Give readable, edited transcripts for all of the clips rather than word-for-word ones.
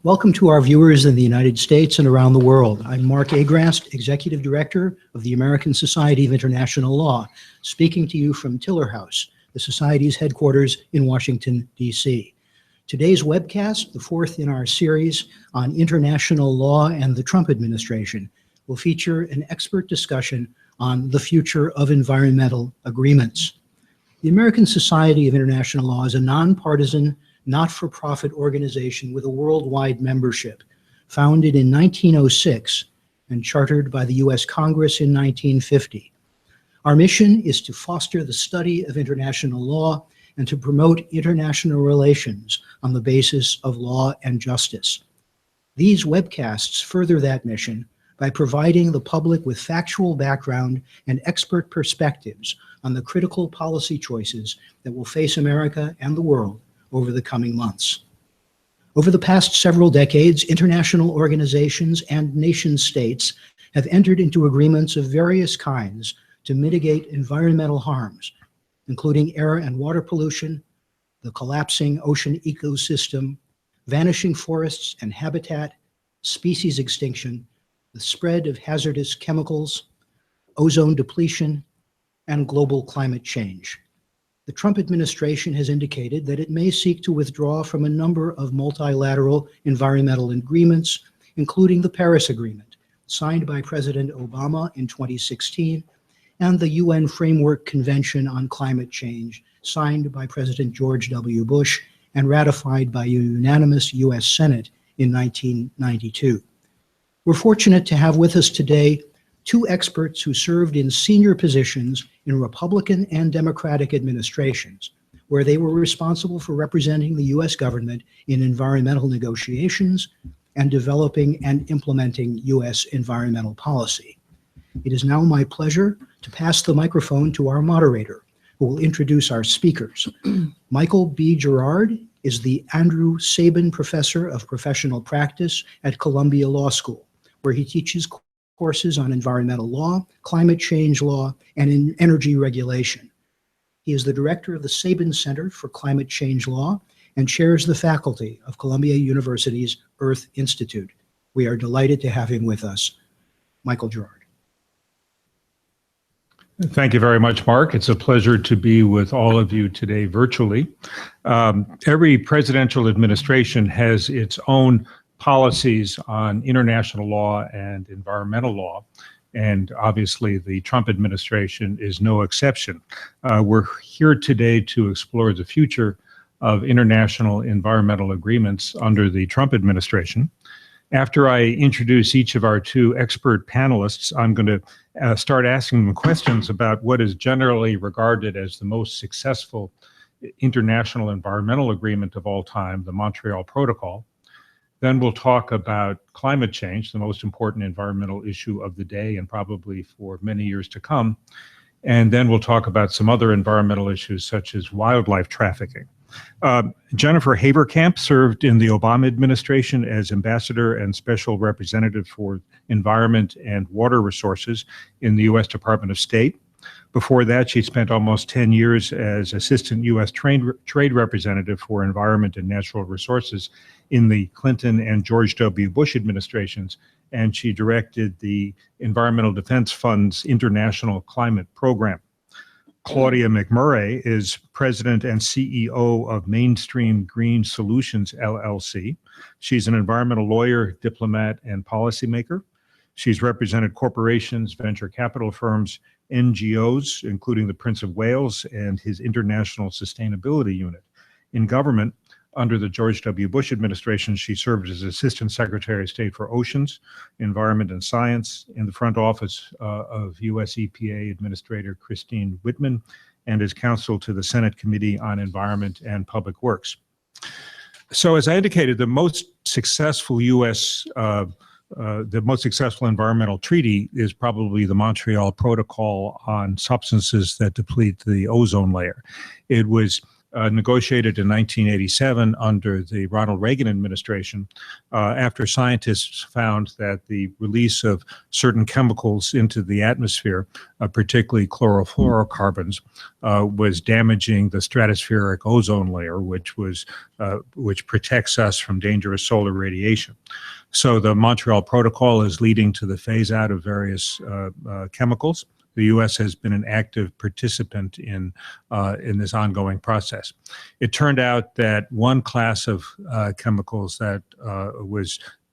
Welcome to our viewers in the United States and around the world. I'm Mark Agrast, Executive Director of the American Society of International Law, speaking to you from Tiller House, the Society's headquarters in Washington, D.C. Today's webcast, the fourth in our series on international law and the Trump administration, will feature an expert discussion on the future of environmental agreements. The American Society of International Law is a nonpartisan, not-for-profit organization with a worldwide membership, founded in 1906 and chartered by the U.S. Congress in 1950. Our mission is to foster the study of international law and to promote international relations on the basis of law and justice. These webcasts further that mission by providing the public with factual background and expert perspectives on the critical policy choices that will face America and the world over the coming months. Over the past several decades, international organizations and nation states have entered into agreements of various kinds to mitigate environmental harms, including air and water pollution, the collapsing ocean ecosystem, vanishing forests and habitat, species extinction, the spread of hazardous chemicals, ozone depletion, and global climate change. The Trump administration has indicated that it may seek to withdraw from a number of multilateral environmental agreements, including the Paris Agreement, signed by President Obama in 2016, and the UN Framework Convention on Climate Change, signed by President George W. Bush and ratified by a unanimous U.S. Senate in 1992. We're fortunate to have with us today two experts who served in senior positions in Republican and Democratic administrations, where they were responsible for representing the U.S. government in environmental negotiations and developing and implementing U.S. environmental policy. It is now my pleasure to pass the microphone to our moderator, who will introduce our speakers. Michael B. Gerard is the Andrew Sabin Professor of Professional Practice at Columbia Law School, where he teaches courses on environmental law, climate change law, and in energy regulation. He is the director of the Sabin Center for Climate Change Law and chairs the faculty of Columbia University's Earth Institute. We are delighted to have him with us. Michael Gerard. Thank you very much, Mark. It's a pleasure to be with all of you today virtually. Every presidential administration has its own policies on international law and environmental law, and obviously the Trump administration is no exception. We're here today to explore the future of international environmental agreements under the Trump administration. After I introduce each of our two expert panelists, I'm going to start asking them questions about what is generally regarded as the most successful international environmental agreement of all time, the Montreal Protocol. Then we'll talk about climate change, the most important environmental issue of the day and probably for many years to come. And then we'll talk about some other environmental issues such as wildlife trafficking. Jennifer Haberkamp served in the Obama administration as ambassador and special representative for environment and water resources in the U.S. Department of State. Before that, she spent almost 10 years as assistant U.S. trade representative for environment and natural resources in the Clinton and George W. Bush administrations, and she directed the Environmental Defense Fund's International Climate Program. Claudia Mcmurray is president and CEO of Mainstream Green Solutions, LLC. She's an environmental lawyer, diplomat, and policymaker. She's represented corporations, venture capital firms, NGOs, including the Prince of Wales and his International Sustainability Unit. In government, under the George W. Bush administration, she served as Assistant Secretary of State for Oceans, Environment and Science in the front office of U.S. EPA Administrator Christine Whitman, and as counsel to the Senate Committee on Environment and Public Works. So as I indicated, the most successful the most successful environmental treaty is probably the Montreal Protocol on substances that deplete the ozone layer. It was negotiated in 1987 under the Ronald Reagan administration, after scientists found that the release of certain chemicals into the atmosphere, particularly chlorofluorocarbons, was damaging the stratospheric ozone layer, which protects us from dangerous solar radiation. So the Montreal Protocol is leading to the phase out of various chemicals. The U.S. has been an active participant in this ongoing process. It turned out that one class of chemicals that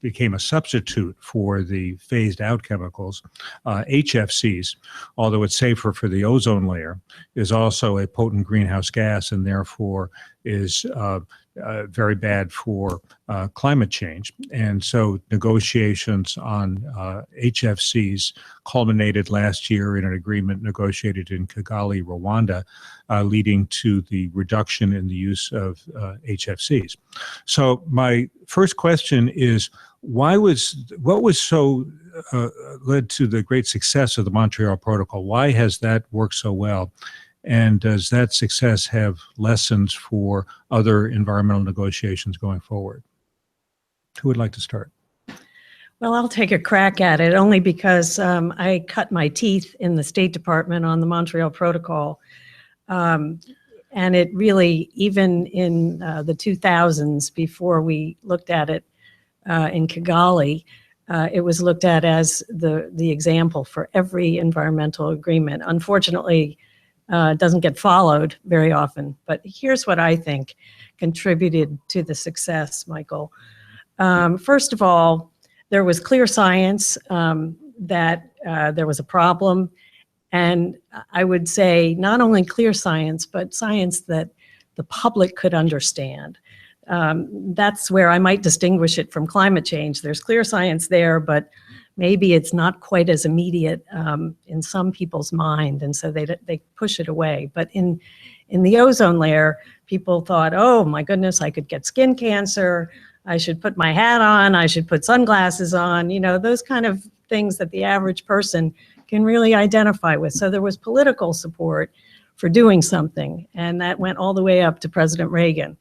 became a substitute for the phased out chemicals, HFCs, although it's safer for the ozone layer, is also a potent greenhouse gas and therefore is very bad for climate change. And so negotiations on HFCs culminated last year in an agreement negotiated in Kigali, Rwanda, leading to the reduction in the use of HFCs. So my first question is, what was so led to the great success of the Montreal Protocol? Why has that worked so well? And does that success have lessons for other environmental negotiations going forward? Who would like to start? Well, I'll take a crack at it only because I cut my teeth in the State Department on the Montreal Protocol. And it really, even in the 2000s, before we looked at it in Kigali, it was looked at as the example for every environmental agreement. Unfortunately, it doesn't get followed very often. But here's what I think contributed to the success, Michael. First of all, there was clear science that there was a problem. And I would say not only clear science, but science that the public could understand. That's where I might distinguish it from climate change. There's clear science there, but maybe it's not quite as immediate in some people's mind, and so they push it away. But in the ozone layer, people thought, oh my goodness, I could get skin cancer, I should put my hat on, I should put sunglasses on, you know, those kind of things that the average person can really identify with. So there was political support for doing something, and that went all the way up to President Reagan.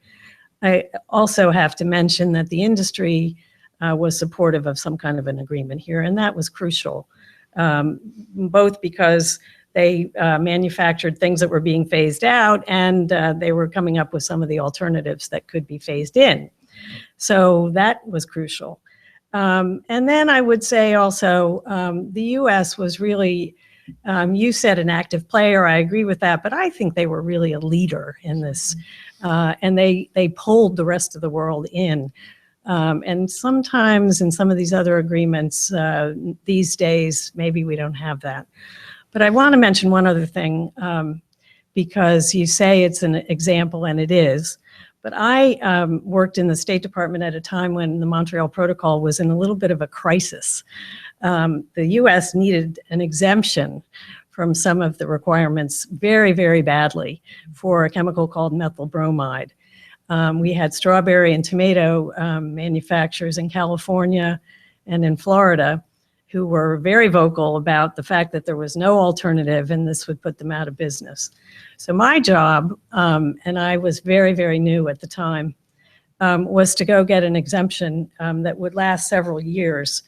I also have to mention that the industry was supportive of some kind of an agreement here, and that was crucial, both because they manufactured things that were being phased out, and they were coming up with some of the alternatives that could be phased in. So that was crucial. And then I would say also the U.S. was really, you said an active player, I agree with that, but I think they were really a leader in this, and they pulled the rest of the world in. And sometimes in some of these other agreements these days, maybe we don't have that. But I want to mention one other thing, because you say it's an example, and it is. But I worked in the State Department at a time when the Montreal Protocol was in a little bit of a crisis. The U.S. needed an exemption from some of the requirements very, very badly for a chemical called methyl bromide. We had strawberry and tomato manufacturers in California and in Florida who were very vocal about the fact that there was no alternative and this would put them out of business. So my job, and I was very, very new at the time, was to go get an exemption that would last several years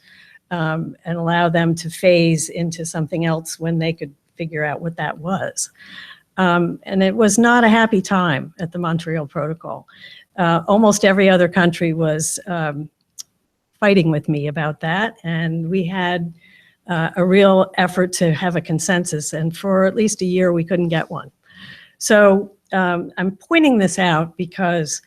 and allow them to phase into something else when they could figure out what that was. And it was not a happy time at the Montreal Protocol. Almost every other country was fighting with me about that, and we had a real effort to have a consensus, and for at least a year we couldn't get one. So I'm pointing this out because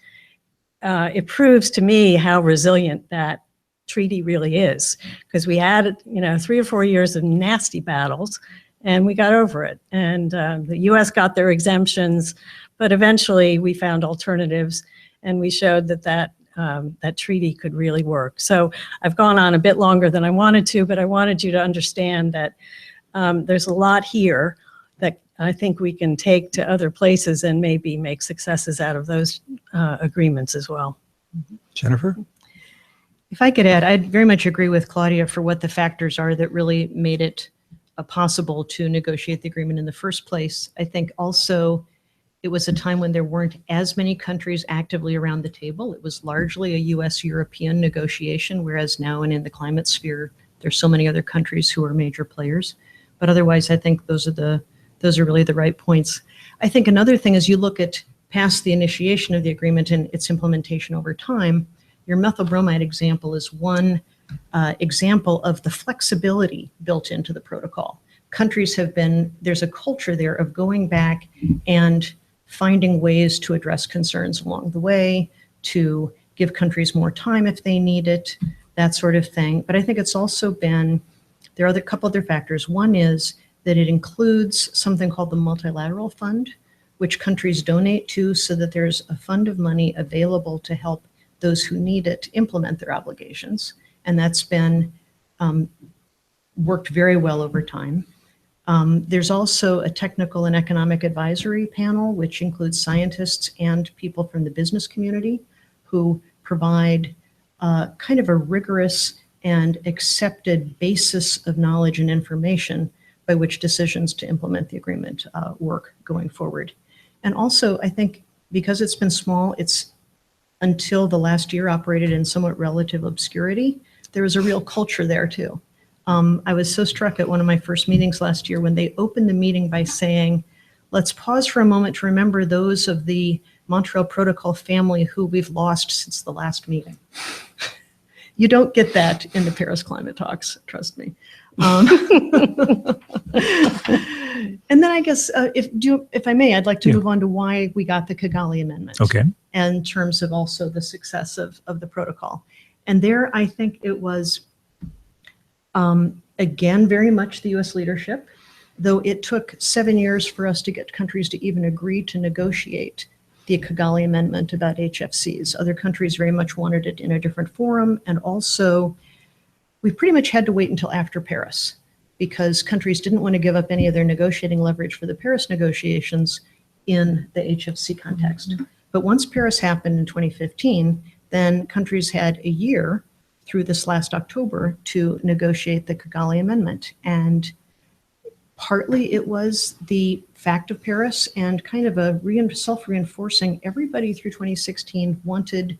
it proves to me how resilient that treaty really is, because we had 3 or 4 years of nasty battles, and we got over it. And the U.S. got their exemptions, but eventually we found alternatives, and we showed that treaty could really work. So I've gone on a bit longer than I wanted to, but I wanted you to understand that there's a lot here that I think we can take to other places and maybe make successes out of those agreements as well. Jennifer? If I could add, I'd very much agree with Claudia for what the factors are that really made it possible to negotiate the agreement in the first place. I think also It was a time when there weren't as many countries actively around the table. It was largely a US-European negotiation, whereas now and in the climate sphere, there's so many other countries who are major players. But otherwise, I think those are really the right points. I think another thing is you look at past the initiation of the agreement and its implementation over time, your methyl bromide example is one example of the flexibility built into the protocol. Countries there's a culture there of going back and finding ways to address concerns along the way, to give countries more time if they need it, that sort of thing. But I think it's also there are a couple other factors. One is that it includes something called the Multilateral Fund, which countries donate to so that there's a fund of money available to help those who need it implement their obligations. And that's been worked very well over time. There's also a technical and economic advisory panel, which includes scientists and people from the business community who provide kind of a rigorous and accepted basis of knowledge and information by which decisions to implement the agreement work going forward. And also, I think because it's been small, it's until the last year operated in somewhat relative obscurity. There was a real culture there too. I was so struck at one of my first meetings last year when they opened the meeting by saying, let's pause for a moment to remember those of the Montreal Protocol family who we've lost since the last meeting. You don't get that in the Paris climate talks, trust me. And then I guess, if I may, I'd like to move on to why we got the Kigali Amendment. Okay. In terms of also the success of the protocol. And there, I think it was, again, very much the US leadership, though it took 7 years for us to get countries to even agree to negotiate the Kigali Amendment about HFCs. Other countries very much wanted it in a different forum. And also, we pretty much had to wait until after Paris because countries didn't want to give up any of their negotiating leverage for the Paris negotiations in the HFC context. Mm-hmm. But once Paris happened in 2015, then countries had a year through this last October to negotiate the Kigali Amendment. And partly it was the fact of Paris and kind of a self-reinforcing. Everybody through 2016 wanted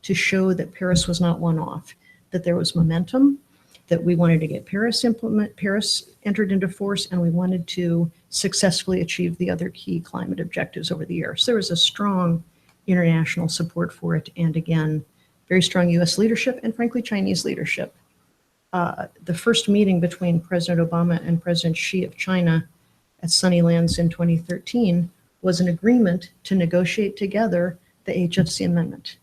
to show that Paris was not one-off, that there was momentum, that we wanted to get Paris entered into force, and we wanted to successfully achieve the other key climate objectives over the year. So there was a strong international support for it, and again, very strong US leadership and frankly Chinese leadership. The first meeting between President Obama and President Xi of China at Sunnylands in 2013 was an agreement to negotiate together the HFC amendment.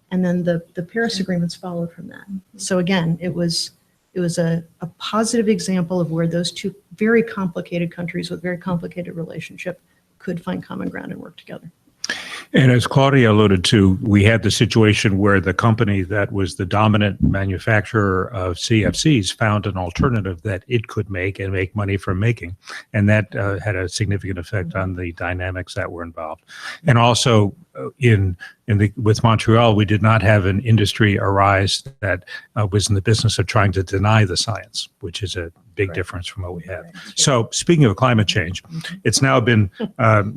And then the Paris agreements followed from that. So again, it was a positive example of where those two very complicated countries with very complicated relationship could find common ground and work together. And as Claudia alluded to, we had the situation where the company that was the dominant manufacturer of CFCs found an alternative that it could make and make money from making. And that had a significant effect on the dynamics that were involved. And also with Montreal, we did not have an industry arise that was in the business of trying to deny the science, which is a big difference from what we have. So speaking of climate change, it's now been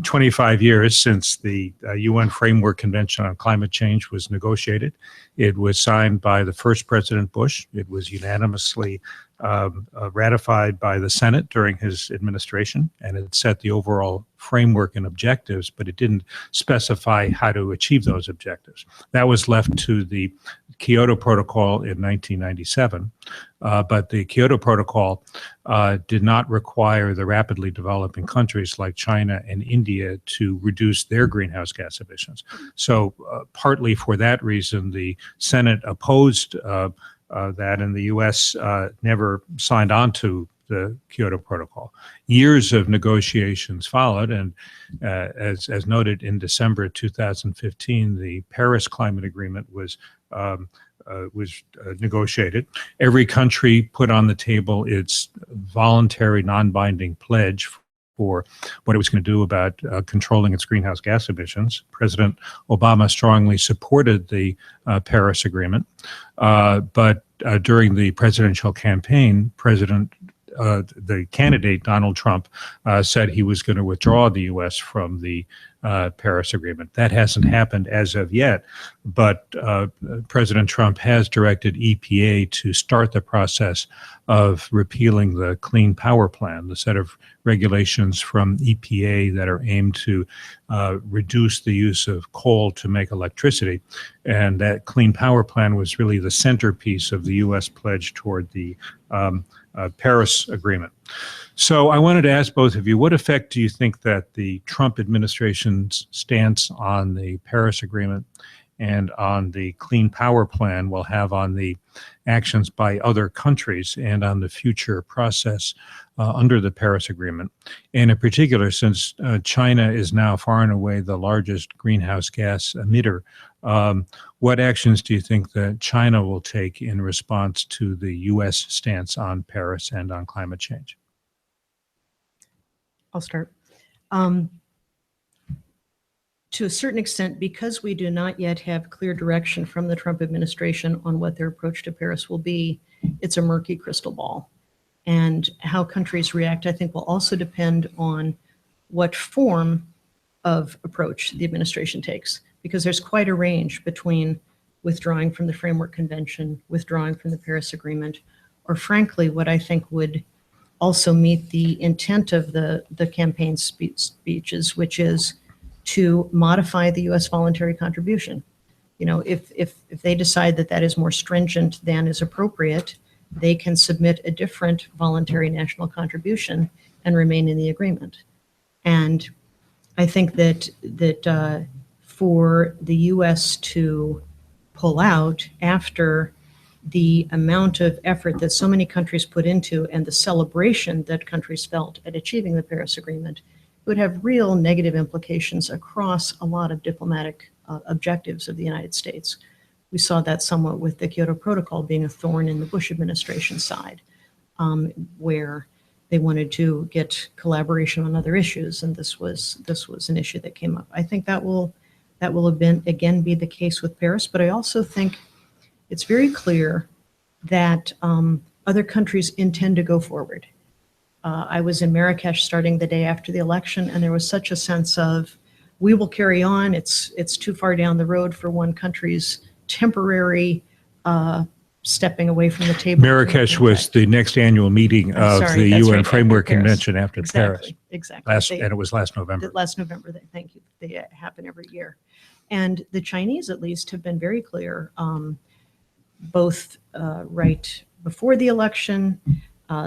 25 years since the UN Framework Convention on Climate Change was negotiated. It was signed by the first President Bush. It was unanimously ratified by the Senate during his administration, and it set the overall framework and objectives, but it didn't specify how to achieve those objectives. That was left to the Kyoto Protocol in 1997, but the Kyoto Protocol did not require the rapidly developing countries like China and India to reduce their greenhouse gas emissions. So partly for that reason, the Senate opposed that, and the U.S. never signed on to the Kyoto Protocol. Years of negotiations followed, and as noted in December 2015, the Paris Climate Agreement was negotiated. Every country put on the table its voluntary, non-binding pledge for what it was going to do about controlling its greenhouse gas emissions. President Obama strongly supported the Paris Agreement, but during the presidential campaign, the candidate, Donald Trump, said he was going to withdraw the U.S. from the Paris Agreement. That hasn't happened as of yet, but President Trump has directed EPA to start the process of repealing the Clean Power Plan, the set of regulations from EPA that are aimed to reduce the use of coal to make electricity. And that Clean Power Plan was really the centerpiece of the U.S. pledge toward the Paris Agreement. So I wanted to ask both of you, what effect do you think that the Trump administration's stance on the Paris Agreement and on the Clean Power Plan will have on the actions by other countries and on the future process under the Paris Agreement? And in particular, since China is now far and away the largest greenhouse gas emitter, what actions do you think that China will take in response to the U.S. stance on Paris and on climate change? I'll start. To a certain extent, because we do not yet have clear direction from the Trump administration on what their approach to Paris will be, it's a murky crystal ball. And how countries react, I think, will also depend on what form of approach the administration takes, because there's quite a range between withdrawing from the Framework Convention, withdrawing from the Paris Agreement, or frankly, what I think would also meet the intent of the campaign speeches, which is to modify the U.S. voluntary contribution. You know, if they decide that that is more stringent than is appropriate, they can submit a different voluntary national contribution and remain in the agreement. And I think that for the U.S. to pull out after the amount of effort that so many countries put into and the celebration that countries felt at achieving the Paris Agreement would have real negative implications across a lot of diplomatic objectives of the United States. We saw that somewhat with the Kyoto Protocol being a thorn in the Bush administration side, where they wanted to get collaboration on other issues, and this was an issue that came up. I think that will have been again be the case with Paris, but I also think it's very clear that other countries intend to go forward. I was in Marrakesh starting the day after the election, and there was such a sense of, we will carry on. It's too far down the road for one country's temporary stepping away from the table. Marrakesh was the next annual meeting of the UN Framework Convention after Paris. Exactly. And it was last November. Last November, thank you. They happen every year. And the Chinese, at least, have been very clear, both right before the election,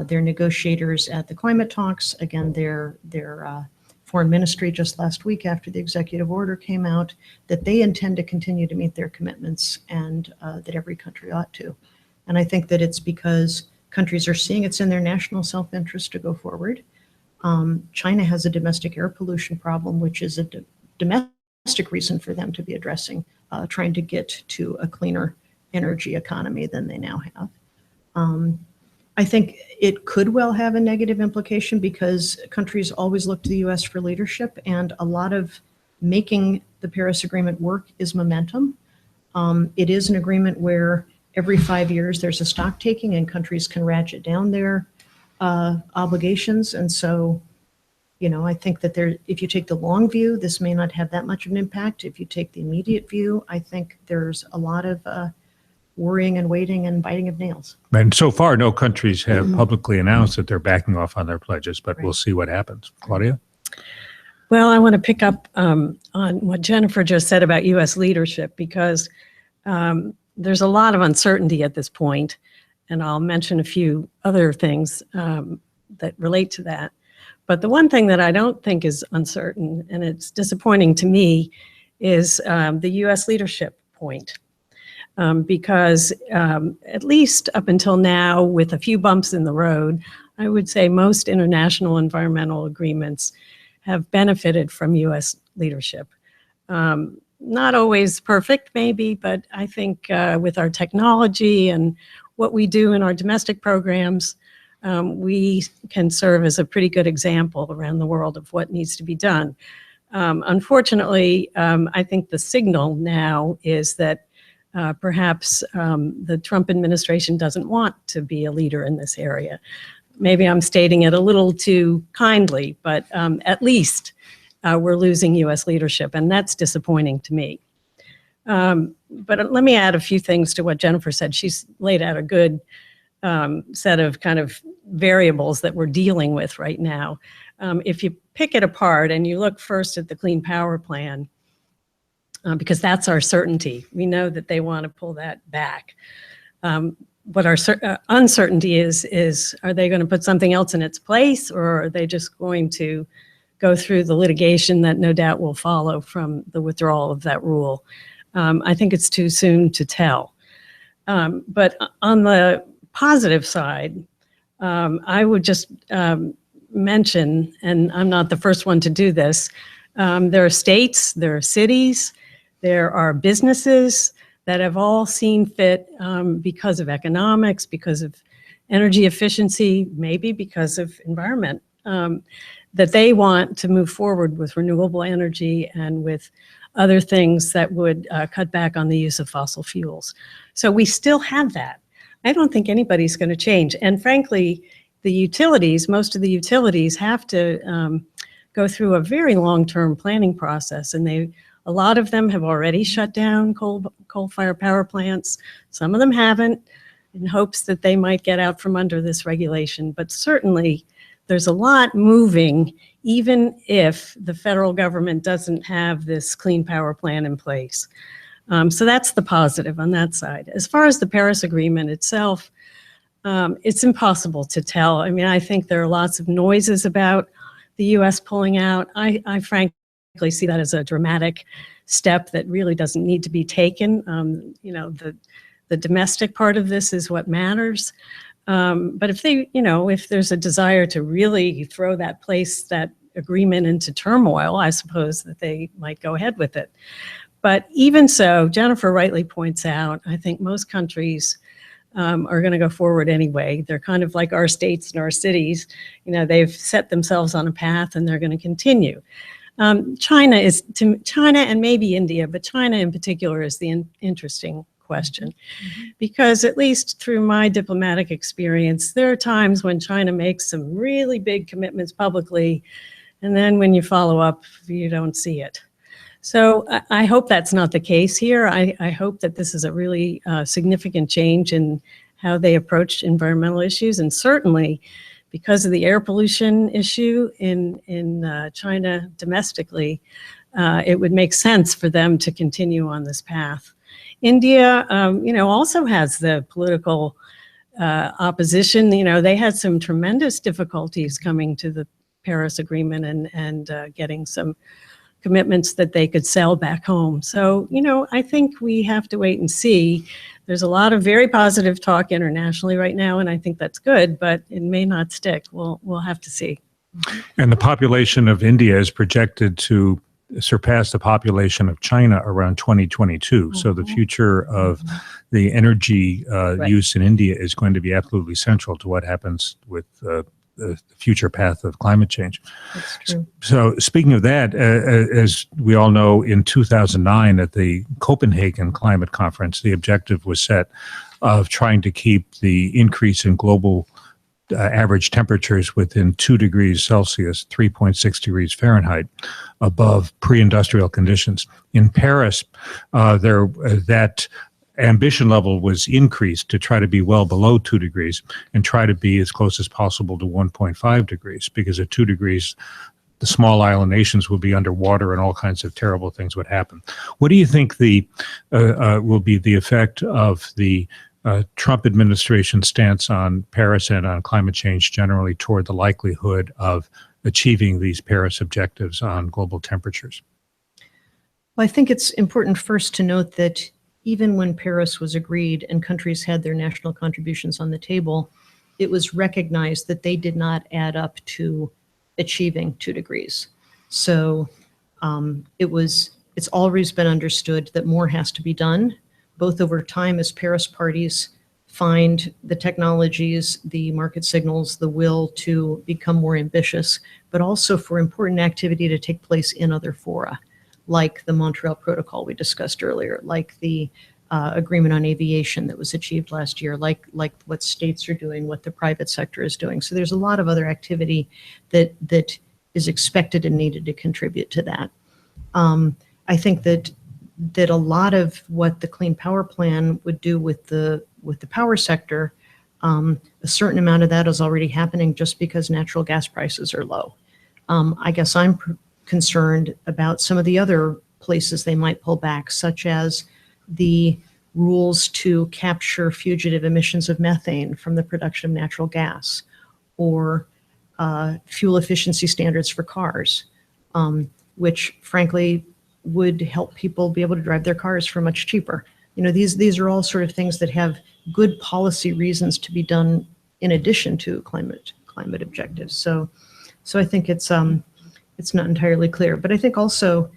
their negotiators at the climate talks, again, their foreign ministry just last week after the executive order came out, that they intend to continue to meet their commitments and that every country ought to. And I think that it's because countries are seeing it's in their national self-interest to go forward. China has a domestic air pollution problem, which is a domestic reason for them to be addressing, trying to get to a cleaner energy economy than they now have. I think it could well have a negative implication because countries always look to the U.S. for leadership, and a lot of making the Paris Agreement work is momentum. It is an agreement where every 5 years there's a stock taking and countries can ratchet down their obligations. And so, you know, I think that if you take the long view, this may not have that much of an impact. If you take the immediate view, I think there's a lot of worrying and waiting and biting of nails. And so far, no countries have publicly announced that they're backing off on their pledges, but we'll see what happens. Claudia? Well, I want to pick up on what Jennifer just said about U.S. leadership, because there's a lot of uncertainty at this point, and I'll mention a few other things that relate to that. But the one thing that I don't think is uncertain, and it's disappointing to me, is the U.S. leadership point. Because at least up until now, with a few bumps in the road, I would say most international environmental agreements have benefited from U.S. leadership. Not always perfect, maybe, but I think with our technology and what we do in our domestic programs, we can serve as a pretty good example around the world of what needs to be done. Unfortunately, I think the signal now is that perhaps the Trump administration doesn't want to be a leader in this area. Maybe I'm stating it a little too kindly, but at least we're losing U.S. leadership, and that's disappointing to me. But let me add a few things to what Jennifer said. She's laid out a good set of kind of variables that we're dealing with right now. If you pick it apart and you look first at the Clean Power Plan, because that's our certainty. We know that they want to pull that back. What our uncertainty is are they going to put something else in its place, or are they just going to go through the litigation that no doubt will follow from the withdrawal of that rule? I think it's too soon to tell. But on the positive side, I would just mention, and I'm not the first one to do this, there are states, there are cities, there are businesses that have all seen fit because of economics, because of energy efficiency, maybe because of environment, that they want to move forward with renewable energy and with other things that would cut back on the use of fossil fuels. So we still have that. I don't think anybody's going to change. And frankly, the utilities, most of the utilities have to go through a very long-term planning process, and a lot of them have already shut down coal-fired power plants. Some of them haven't, in hopes that they might get out from under this regulation. But certainly, there's a lot moving, even if the federal government doesn't have this Clean Power Plan in place. So that's the positive on that side. As far as the Paris Agreement itself, it's impossible to tell. I mean, I think there are lots of noises about the U.S. pulling out. I frankly see that as a dramatic step that really doesn't need to be taken. The domestic part of this is what matters. But if there's a desire to really throw that agreement into turmoil, I suppose that they might go ahead with it. But even so, Jennifer rightly points out, I think most countries are going to go forward anyway. They're kind of like our states and our cities. They've set themselves on a path and they're going to continue. China and maybe India, but China in particular is the interesting question, because at least through my diplomatic experience, there are times when China makes some really big commitments publicly, and then when you follow up, you don't see it. So I hope that's not the case here. I hope that this is a really significant change in how they approach environmental issues, and certainly because of the air pollution issue in China domestically, it would make sense for them to continue on this path. India, also has the political opposition. They had some tremendous difficulties coming to the Paris Agreement and getting some commitments that they could sell back home. So, I think we have to wait and see. There's a lot of very positive talk internationally right now, and I think that's good, but it may not stick. We'll have to see. And the population of India is projected to surpass the population of China around 2022. So the future of the energy use in India is going to be absolutely central to what happens with the future path of climate change. That's true. So speaking of that, as we all know, in 2009 at the Copenhagen Climate Conference, the objective was set of trying to keep the increase in global average temperatures within 2 degrees Celsius, 3.6 degrees Fahrenheit, above pre-industrial conditions. In Paris, that ambition level was increased to try to be well below 2 degrees and try to be as close as possible to 1.5 degrees, because at 2 degrees, the small island nations will be underwater and all kinds of terrible things would happen. What do you think will be the effect of the Trump administration stance on Paris and on climate change generally toward the likelihood of achieving these Paris objectives on global temperatures? Well, I think it's important first to note that even when Paris was agreed and countries had their national contributions on the table, it was recognized that they did not add up to achieving 2 degrees. So it's always been understood that more has to be done, both over time as Paris parties find the technologies, the market signals, the will to become more ambitious, but also for important activity to take place in other fora, like the Montreal Protocol we discussed earlier, like the agreement on aviation that was achieved last year, like what states are doing, what the private sector is doing. So there's a lot of other activity that is expected and needed to contribute to that. I think that a lot of what the Clean Power Plan would do with the power sector, a certain amount of that is already happening just because natural gas prices are low. I guess I'm concerned about some of the other places they might pull back, such as the rules to capture fugitive emissions of methane from the production of natural gas, or fuel efficiency standards for cars, which frankly would help people be able to drive their cars for much cheaper. You know, these are all sort of things that have good policy reasons to be done in addition to climate objectives. So I think it's not entirely clear, but I think also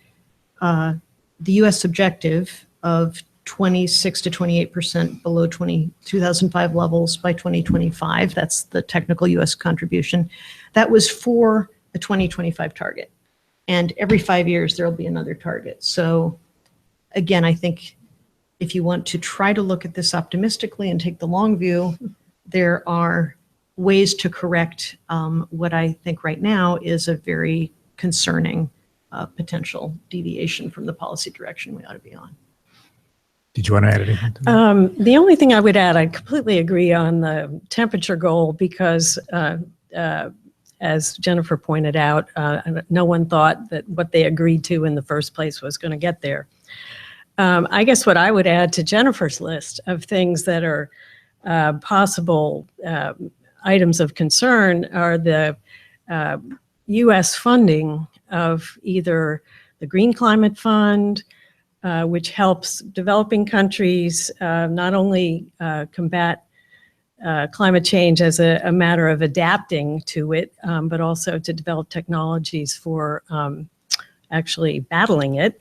the U.S. objective of 26 to 28% below 2005 levels by 2025, that's the technical U.S. contribution, that was for a 2025 target. And every 5 years, there'll be another target. So again, I think if you want to try to look at this optimistically and take the long view, there are ways to correct what I think right now is a very concerning potential deviation from the policy direction we ought to be on. Did you want to add anything to that? The only thing I would add, I completely agree on the temperature goal because, as Jennifer pointed out, no one thought that what they agreed to in the first place was going to get there. I guess what I would add to Jennifer's list of things that are possible items of concern are the U.S. funding of either the Green Climate Fund, which helps developing countries not only combat climate change as a matter of adapting to it, but also to develop technologies for actually battling it.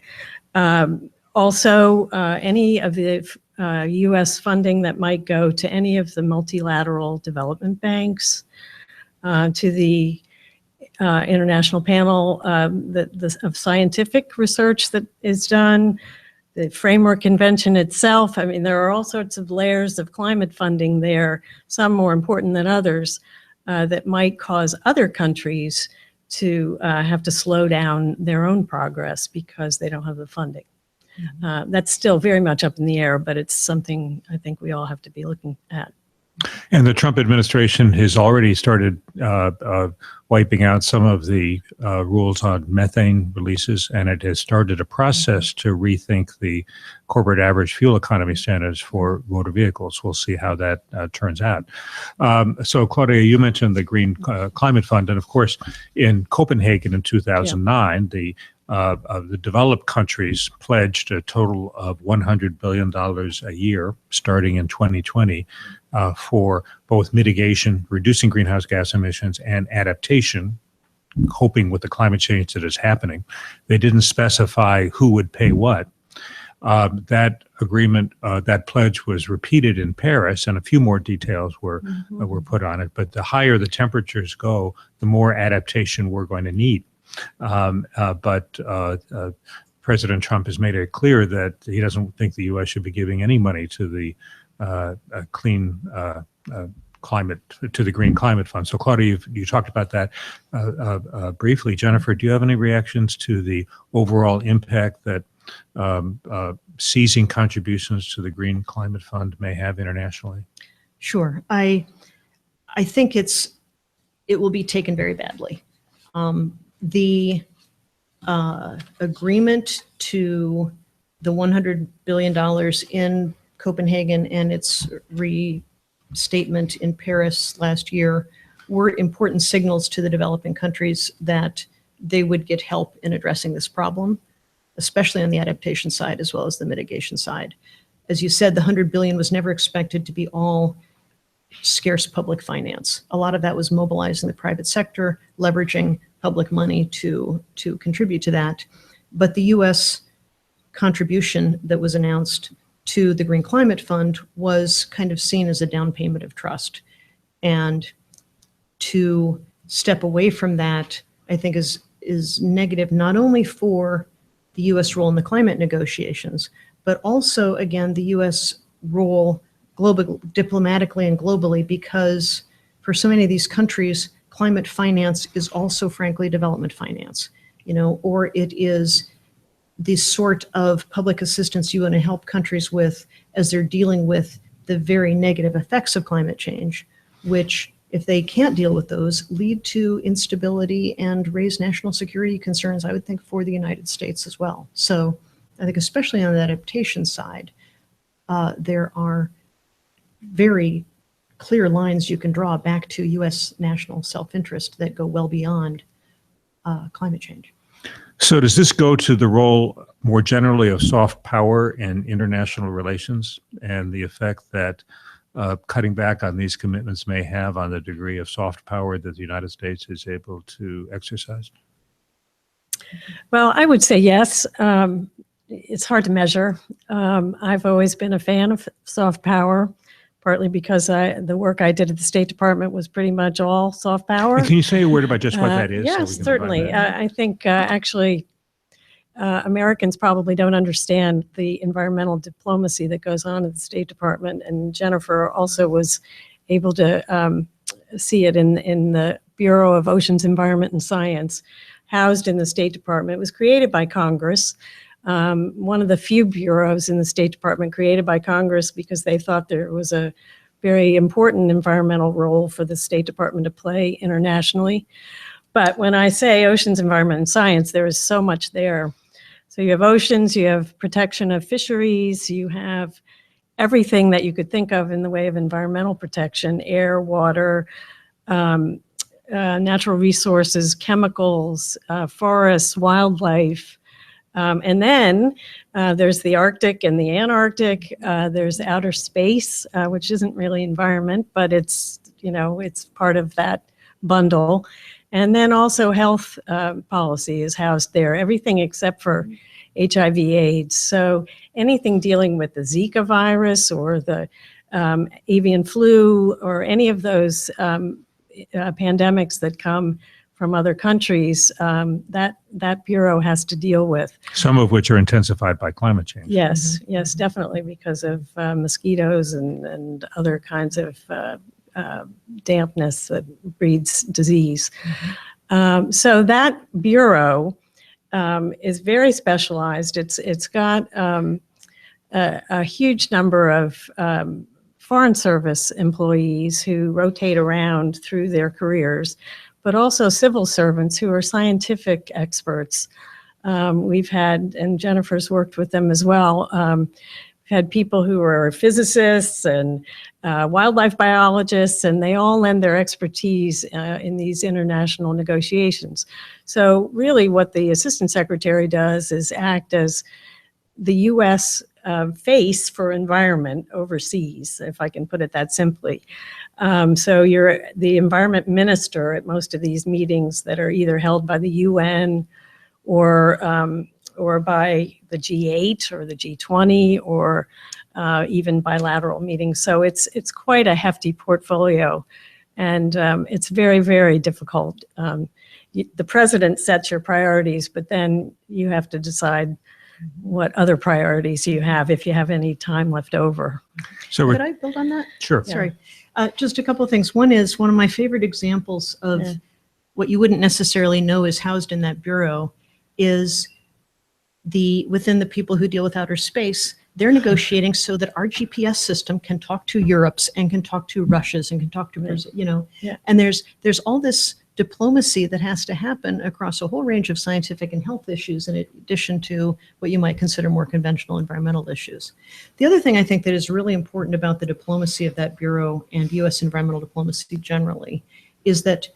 Also, any of the U.S. funding that might go to any of the multilateral development banks, to the international panel of scientific research that is done, the framework convention itself. I mean, there are all sorts of layers of climate funding there, some more important than others, that might cause other countries to have to slow down their own progress because they don't have the funding. That's still very much up in the air, but it's something I think we all have to be looking at. And the Trump administration has already started wiping out some of the rules on methane releases, and it has started a process to rethink the corporate average fuel economy standards for motor vehicles. We'll see how that turns out. So, Claudia, you mentioned the Green Climate Fund, and of course, in Copenhagen in 2009, the developed countries pledged a total of $100 billion a year starting in 2020 for both mitigation, reducing greenhouse gas emissions, and adaptation, coping with the climate change that is happening. They didn't specify who would pay what. That agreement, that pledge was repeated in Paris, and a few more details were put on it. But the higher the temperatures go, the more adaptation we're going to need. But President Trump has made it clear that he doesn't think the U.S. should be giving any money to the clean climate, to the Green Climate Fund. So, Claudia, you talked about that briefly. Jennifer, do you have any reactions to the overall impact that seizing contributions to the Green Climate Fund may have internationally? Sure. I think it will be taken very badly. The agreement to the $100 billion in Copenhagen and its restatement in Paris last year were important signals to the developing countries that they would get help in addressing this problem, especially on the adaptation side as well as the mitigation side. As you said, the $100 billion was never expected to be all scarce public finance. A lot of that was mobilizing the private sector, leveraging public money to contribute to that. But the U.S. contribution that was announced to the Green Climate Fund was kind of seen as a down payment of trust. And to step away from that, I think is negative, not only for the U.S. role in the climate negotiations, but also, again, the U.S. role diplomatically and globally, because for so many of these countries, climate finance is also, frankly, development finance, or it is the sort of public assistance you want to help countries with as they're dealing with the very negative effects of climate change, which, if they can't deal with those, lead to instability and raise national security concerns, I would think, for the United States as well. So I think especially on the adaptation side, there are very clear lines you can draw back to U.S. national self-interest that go well beyond climate change. So does this go to the role more generally of soft power in international relations and the effect that cutting back on these commitments may have on the degree of soft power that the United States is able to exercise? Well, I would say yes. It's hard to measure. I've always been a fan of soft power, partly because the work I did at the State Department was pretty much all soft power. And can you say a word about just what that is? Yes, certainly. I think actually Americans probably don't understand the environmental diplomacy that goes on at the State Department, and Jennifer also was able to see it in the Bureau of Oceans, Environment, and Science, housed in the State Department. It was created by Congress. One of the few bureaus in the State Department created by Congress because they thought there was a very important environmental role for the State Department to play internationally. But when I say oceans, environment, and science, there is so much there. So you have oceans, you have protection of fisheries, you have everything that you could think of in the way of environmental protection: air, water, natural resources, chemicals, forests, wildlife. And then there's the Arctic and the Antarctic. There's outer space, which isn't really environment, but it's part of that bundle. And then also health policy is housed there, everything except for HIV/AIDS. So anything dealing with the Zika virus or the avian flu or any of those pandemics that come from other countries, that bureau has to deal with. Some of which are intensified by climate change. Yes, yes, definitely, because of mosquitoes and other kinds of dampness that breeds disease. So that bureau is very specialized. It's got a huge number of Foreign Service employees who rotate around through their careers, but also civil servants who are scientific experts. We've had, and Jennifer's worked with them as well, we've had people who are physicists and wildlife biologists, and they all lend their expertise in these international negotiations. So really what the Assistant Secretary does is act as the U.S. Face for environment overseas, if I can put it that simply. So you're the environment minister at most of these meetings that are either held by the UN or by the G8 or the G20 or even bilateral meetings. So it's quite a hefty portfolio, and it's very, very difficult. The president sets your priorities, but then you have to decide what other priorities you have if you have any time left over. So Could I build on that? Sure. Sorry. Just a couple of things. One is one of my favorite examples of what you wouldn't necessarily know is housed in that bureau is within the people who deal with outer space, they're negotiating so that our GPS system can talk to Europe's and can talk to Russia's and can talk to, and there's all this diplomacy that has to happen across a whole range of scientific and health issues in addition to what you might consider more conventional environmental issues. The other thing I think that is really important about the diplomacy of that bureau and U.S. environmental diplomacy generally is that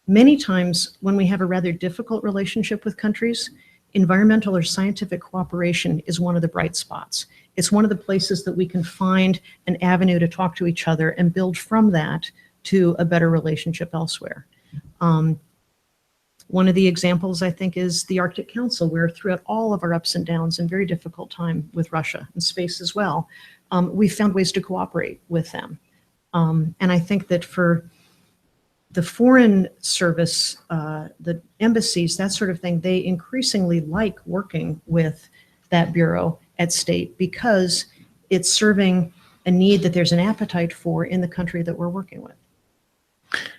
many times when we have a rather difficult relationship with countries, environmental or scientific cooperation is one of the bright spots. It's one of the places that we can find an avenue to talk to each other and build from that to a better relationship elsewhere. One of the examples, I think, is the Arctic Council, where throughout all of our ups and downs and very difficult time with Russia and space as well, we found ways to cooperate with them. And I think that for the Foreign Service, the embassies, that sort of thing, they increasingly like working with that bureau at state because it's serving a need that there's an appetite for in the country that we're working with.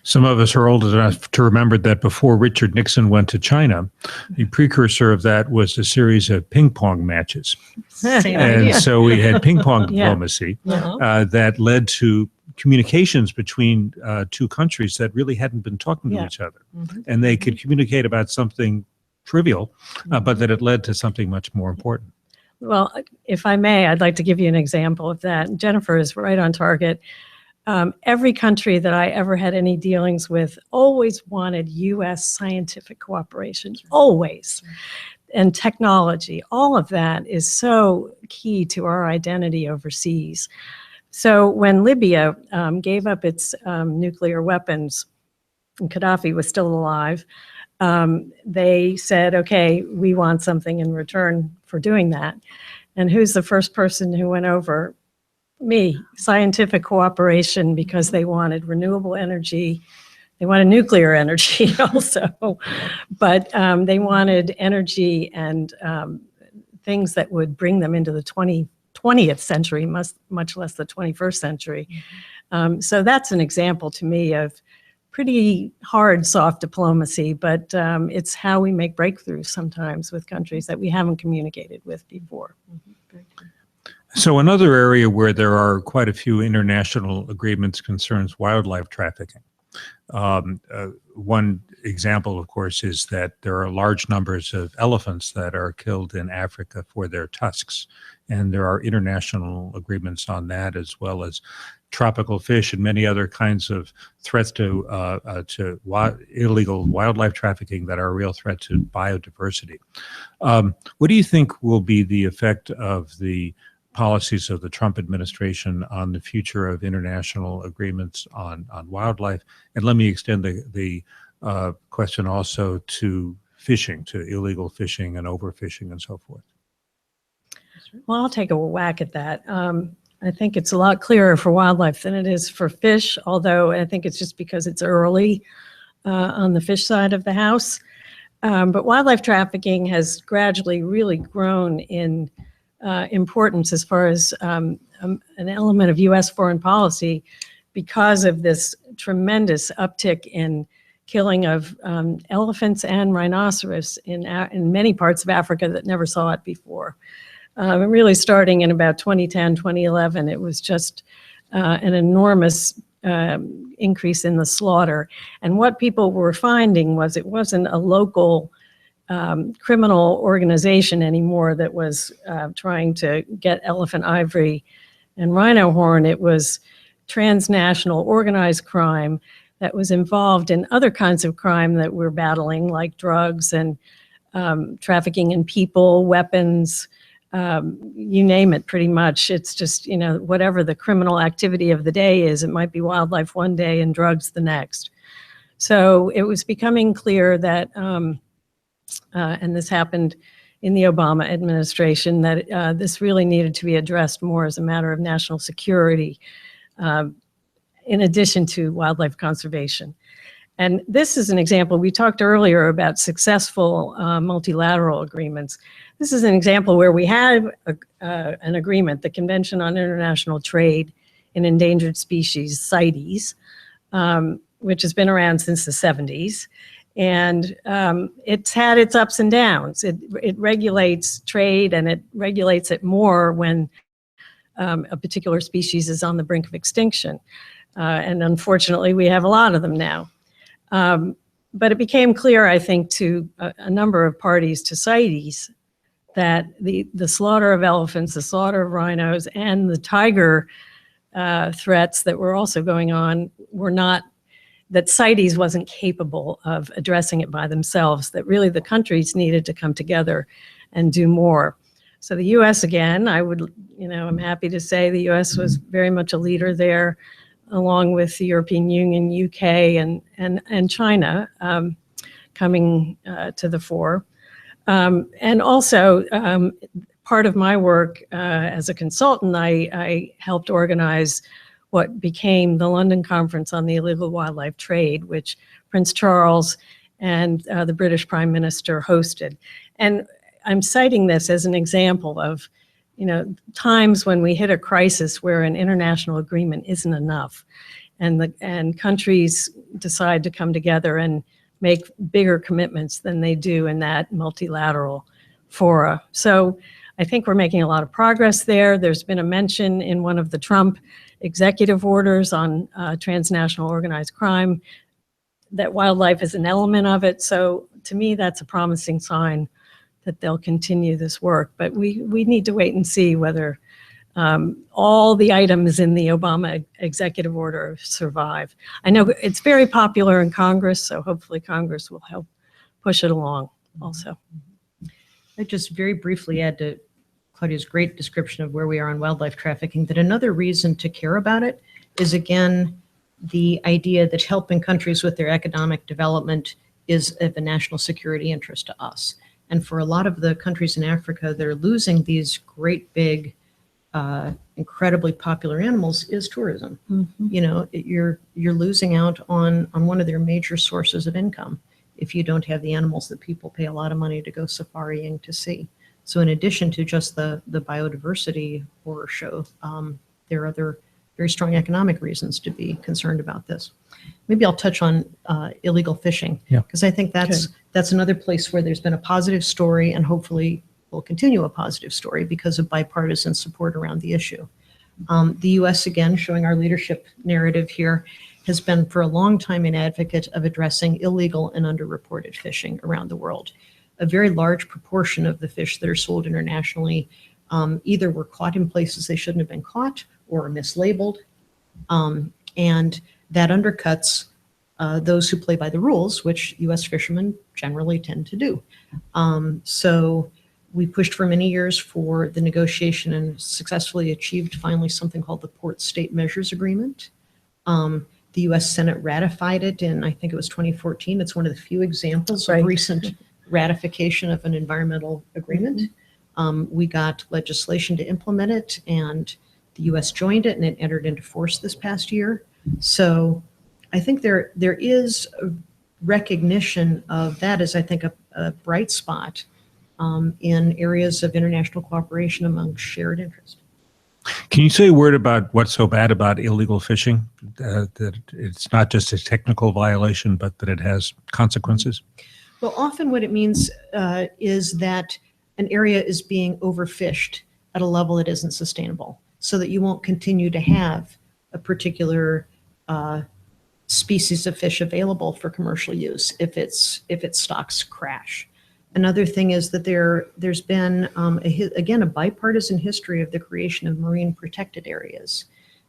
Some of us are old enough to remember that before Richard Nixon went to China, the precursor of that was a series of ping pong matches. Same And idea. so we had ping pong Yeah. diplomacy Uh-huh. that led to communications between two countries that really hadn't been talking to Yeah. each other. Mhm. And they could communicate about something trivial, but that it led to something much more important. Well, if I may, I'd like to give you an example of that. Jennifer is right on target. Every country that I ever had any dealings with always wanted U.S. scientific cooperation, always. And technology, all of that is so key to our identity overseas. So when Libya gave up its nuclear weapons, and Gaddafi was still alive, they said, okay, we want something in return for doing that. And who's the first person who went over? Me, scientific cooperation, because they wanted renewable energy. They wanted nuclear energy also, but they wanted energy and things that would bring them into the 20th century, much less the 21st century. So that's an example to me of pretty hard, soft diplomacy, but it's how we make breakthroughs sometimes with countries that we haven't communicated with before. So another area where there are quite a few international agreements concerns wildlife trafficking. One example, of course, is that there are large numbers of elephants that are killed in Africa for their tusks. And there are international agreements on that, as well as tropical fish and many other kinds of threats to illegal wildlife trafficking that are a real threat to biodiversity. What do you think will be the effect of the policies of the Trump administration on the future of international agreements on wildlife? And let me extend the question also to fishing, to illegal fishing and overfishing and so forth. Well, I'll take a whack at that. I think it's a lot clearer for wildlife than it is for fish, although I think it's just because it's early on the fish side of the house. But wildlife trafficking has gradually really grown in importance as far as an element of U.S. foreign policy because of this tremendous uptick in killing of elephants and rhinoceros in many parts of Africa that never saw it before. Really starting in about 2010, 2011, it was just an enormous increase in the slaughter. And what people were finding was it wasn't a local criminal organization anymore that was trying to get elephant ivory and rhino horn. It was transnational organized crime that was involved in other kinds of crime that we're battling, like drugs and trafficking in people, weapons, you name it pretty much. It's just, you know, whatever the criminal activity of the day is, it might be wildlife one day and drugs the next. So it was becoming clear that, and this happened in the Obama administration, that this really needed to be addressed more as a matter of national security, in addition to wildlife conservation. And this is an example. We talked earlier about successful multilateral agreements. This is an example where we have an agreement, the Convention on International Trade in Endangered Species, CITES, which has been around since the 70s. And it's had its ups and downs. It regulates trade, and it regulates it more when a particular species is on the brink of extinction. And unfortunately, we have a lot of them now. But it became clear, I think, to a number of parties to CITES that the slaughter of elephants, the slaughter of rhinos, and the tiger threats that were also going on were not, that CITES wasn't capable of addressing it by themselves, that really the countries needed to come together and do more. So the U.S. again, I'm happy to say the U.S. was very much a leader there, along with the European Union, UK, and China coming to the fore. And also, part of my work as a consultant, I helped organize what became the London Conference on the Illegal Wildlife Trade, which Prince Charles and the British Prime Minister hosted. And I'm citing this as an example of, times when we hit a crisis where an international agreement isn't enough, and countries decide to come together and make bigger commitments than they do in that multilateral fora. So I think we're making a lot of progress there. There's been a mention in one of the Trump executive orders on transnational organized crime that wildlife is an element of it. So to me, that's a promising sign that they'll continue this work. But we need to wait and see whether all the items in the Obama executive order survive. I know it's very popular in Congress, so hopefully Congress will help push it along also. I just very briefly add to Claudia's great description of where we are on wildlife trafficking, that another reason to care about it is, again, the idea that helping countries with their economic development is of a national security interest to us. And for a lot of the countries in Africa that are losing these great big, incredibly popular animals is tourism. You're losing out on one of their major sources of income if you don't have the animals that people pay a lot of money to go safariing to see. So in addition to just the biodiversity horror show, there are other very strong economic reasons to be concerned about this. Maybe I'll touch on illegal fishing, because I think that's another place where there's been a positive story, and hopefully will continue a positive story because of bipartisan support around the issue. The U.S., again, showing our leadership narrative here, has been for a long time an advocate of addressing illegal and underreported fishing around the world. A very large proportion of the fish that are sold internationally either were caught in places they shouldn't have been caught or are mislabeled. And that undercuts those who play by the rules, which U.S. fishermen generally tend to do. So we pushed for many years for the negotiation and successfully achieved finally something called the Port State Measures Agreement. The U.S. Senate ratified it in, I think it was 2014. It's one of the few examples of recent ratification of an environmental agreement. We got legislation to implement it, and the U.S. joined it, and it entered into force this past year. So I think there is a recognition of that as, I think, a bright spot in areas of international cooperation among shared interest. Can you say a word about what's so bad about illegal fishing? That it's not just a technical violation, but that it has consequences? Well, often what it means is that an area is being overfished at a level that isn't sustainable, so that you won't continue to have a particular species of fish available for commercial use if its stocks crash. Another thing is that there's been, again, a bipartisan history of the creation of marine protected areas.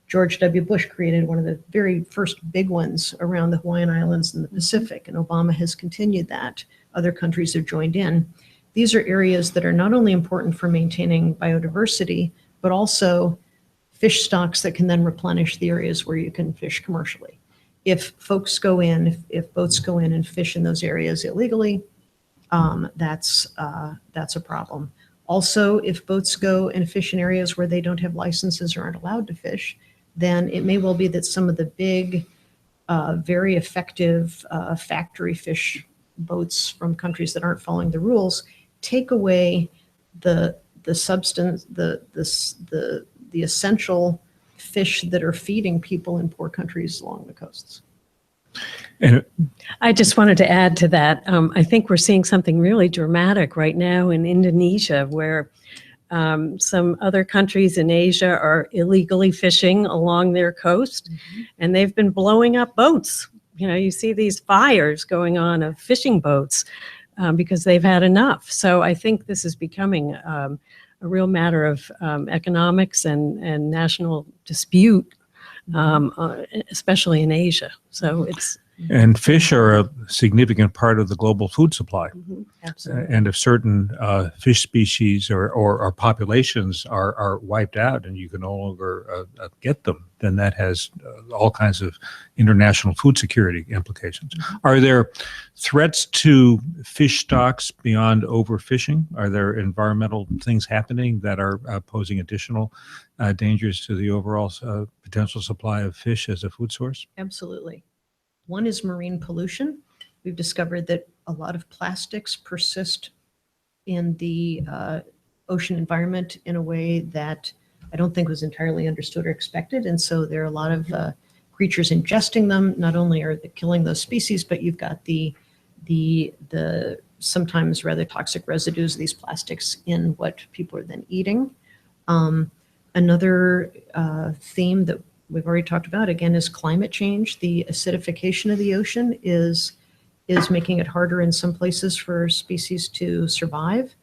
George W. Bush created one of the very first big ones around the Hawaiian Islands and the Pacific, and Obama has continued that. Other countries have joined in. These are areas that are not only important for maintaining biodiversity, but also fish stocks that can then replenish the areas where you can fish commercially. If folks go in, if boats go in and fish in those areas illegally, that's a problem. Also, if boats go and fish in areas where they don't have licenses or aren't allowed to fish, then it may well be that some of the big, very effective factory fish boats from countries that aren't following the rules take away the substance, the essential fish that are feeding people in poor countries along the coasts. And I just wanted to add to that. I think we're seeing something really dramatic right now in Indonesia, where some other countries in Asia are illegally fishing along their coast, and they've been blowing up boats. You see these fires going on of fishing boats because they've had enough. So I think this is becoming a real matter of economics and national dispute, especially in Asia. So it's. And fish are a significant part of the global food supply. Absolutely. And if certain fish species or populations are wiped out and you can no longer get them, then that has all kinds of international food security implications. Are there threats to fish stocks beyond overfishing? Are there environmental things happening that are posing additional dangers to the overall potential supply of fish as a food source? Absolutely. One is marine pollution. We've discovered that a lot of plastics persist in the ocean environment in a way that I don't think was entirely understood or expected. And so there are a lot of creatures ingesting them. Not only are they killing those species, but you've got the sometimes rather toxic residues of these plastics in what people are then eating. Another theme that we've already talked about, again, is climate change. The acidification of the ocean is making it harder in some places for species to survive.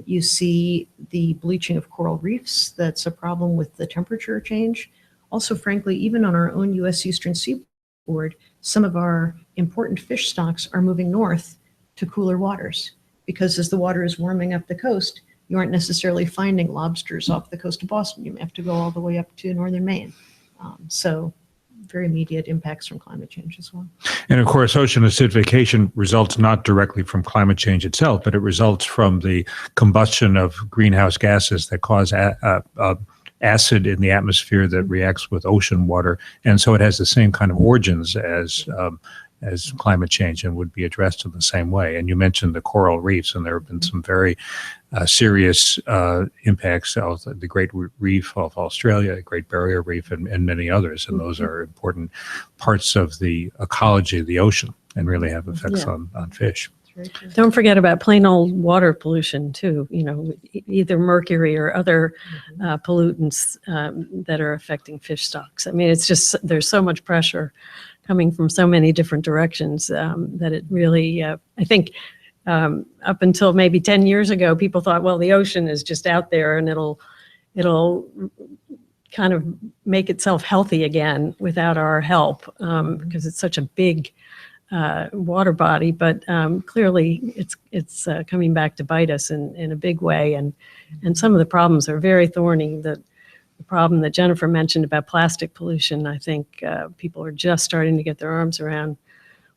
You see the bleaching of coral reefs. That's a problem with the temperature change. Also, frankly, even on our own U.S. Eastern Seaboard, some of our important fish stocks are moving north to cooler waters, because as the water is warming up the coast, you aren't necessarily finding lobsters off the coast of Boston. You may have to go all the way up to northern Maine. So very immediate impacts from climate change as well. And of course, ocean acidification results not directly from climate change itself, but it results from the combustion of greenhouse gases that cause acid in the atmosphere that reacts with ocean water. And so it has the same kind of origins as climate change and would be addressed in the same way. And you mentioned the coral reefs, and there have been some very serious impacts of the Great Reef of Australia, the Great Barrier Reef, and many others. And those are important parts of the ecology of the ocean and really have effects on fish. Don't forget about plain old water pollution too, either mercury or other pollutants that are affecting fish stocks. I mean, it's just, there's so much pressure coming from so many different directions that it really, I think up until maybe 10 years ago, people thought, well, the ocean is just out there and it'll kind of make itself healthy again without our help because it's such a big water body, but clearly it's coming back to bite us in a big way, and some of the problems are very thorny. The problem that Jennifer mentioned about plastic pollution, I think people are just starting to get their arms around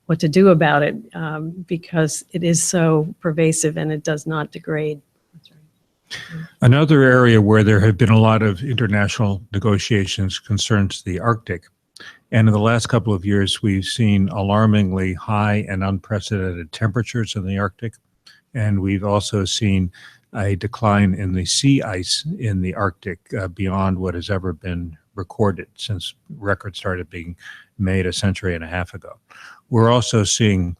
what to do about it because it is so pervasive and it does not degrade. That's right. Another area where there have been a lot of international negotiations concerns the Arctic. And in the last couple of years, we've seen alarmingly high and unprecedented temperatures in the Arctic. And we've also seen a decline in the sea ice in the Arctic beyond what has ever been recorded since records started being made a century and a half ago. We're also seeing